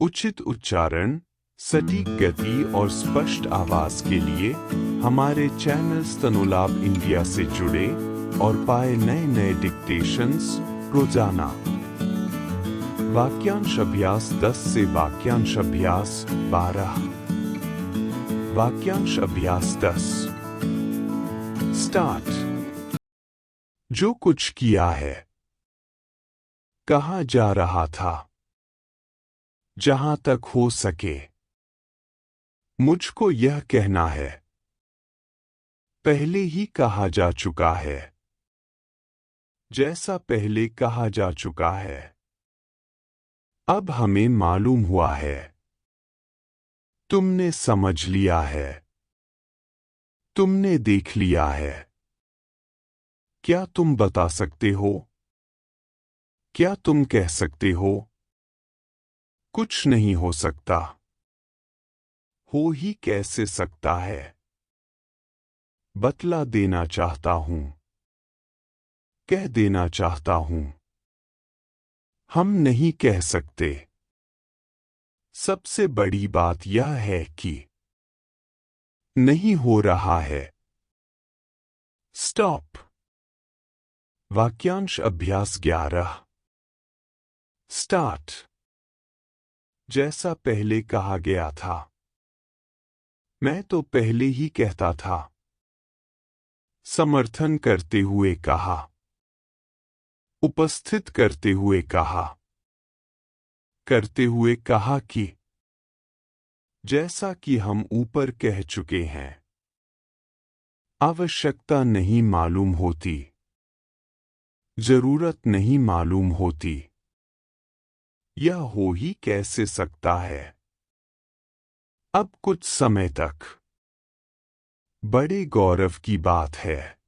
उचित उच्चारण, सटीक गति और स्पष्ट आवाज के लिए हमारे चैनल स्तनोलाभ इंडिया से जुड़े और पाए नए नए डिक्टेशंस रोजाना। वाक्यांश अभ्यास 10 से वाक्यांश अभ्यास 12। वाक्यांश अभ्यास 10। स्टार्ट। जो कुछ किया है। कहाँ जा रहा था। जहां तक हो सके। मुझको यह कहना है। पहले ही कहा जा चुका है। जैसा पहले कहा जा चुका है। अब हमें मालूम हुआ है। तुमने समझ लिया है। तुमने देख लिया है। क्या तुम बता सकते हो? क्या तुम कह सकते हो? कुछ नहीं हो सकता। हो ही कैसे सकता है? बतला देना चाहता हूं। कह देना चाहता हूं। हम नहीं कह सकते। सबसे बड़ी बात यह है कि नहीं हो रहा है। स्टॉप। वाक्यांश अभ्यास 11। स्टार्ट। जैसा पहले कहा गया था। मैं तो पहले ही कहता था। समर्थन करते हुए कहा। उपस्थित करते हुए कहा। करते हुए कहा कि जैसा कि हम ऊपर कह चुके हैं। आवश्यकता नहीं मालूम होती। जरूरत नहीं मालूम होती। यह हो ही कैसे सकता है? अब कुछ समय तक। बड़े गौरव की बात है।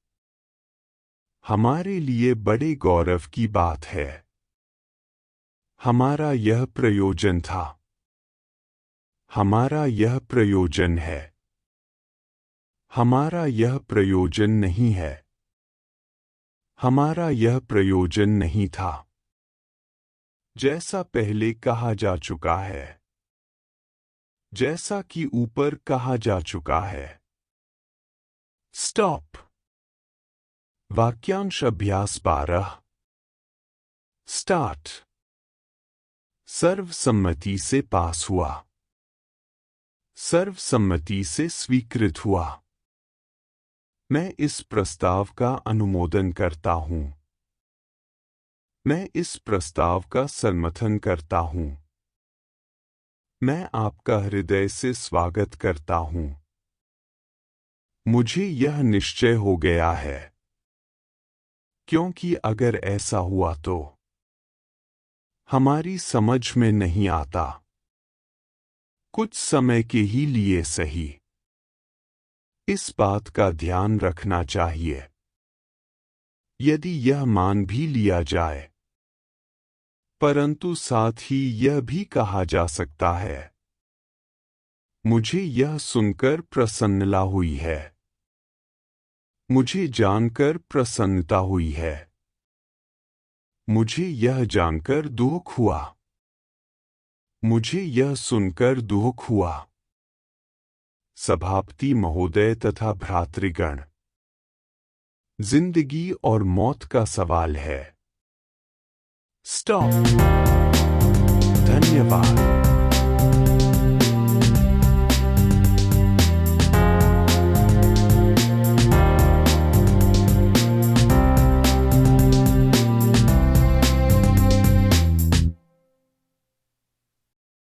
हमारे लिए बड़े गौरव की बात है। हमारा यह प्रयोजन था। हमारा यह प्रयोजन है। हमारा यह प्रयोजन नहीं है। हमारा यह प्रयोजन नहीं था। जैसा पहले कहा जा चुका है। जैसा कि ऊपर कहा जा चुका है। स्टॉप। वाक्यांश अभ्यास 12। स्टार्ट। सर्वसम्मति से पास हुआ। सर्वसम्मति से स्वीकृत हुआ। मैं इस प्रस्ताव का अनुमोदन करता हूं। मैं इस प्रस्ताव का समर्थन करता हूं। मैं आपका हृदय से स्वागत करता हूं। मुझे यह निश्चय हो गया है। क्योंकि अगर ऐसा हुआ तो हमारी समझ में नहीं आता। कुछ समय के ही लिए सही। इस बात का ध्यान रखना चाहिए। यदि यह मान भी लिया जाए। परंतु साथ ही यह भी कहा जा सकता है। मुझे यह सुनकर प्रसन्नता हुई है। मुझे जानकर प्रसन्नता हुई है। मुझे यह जानकर दुख हुआ। मुझे यह सुनकर दुख हुआ। सभापति महोदय तथा भ्रातृगण। जिंदगी और मौत का सवाल है। स्टॉप। धन्यवाद।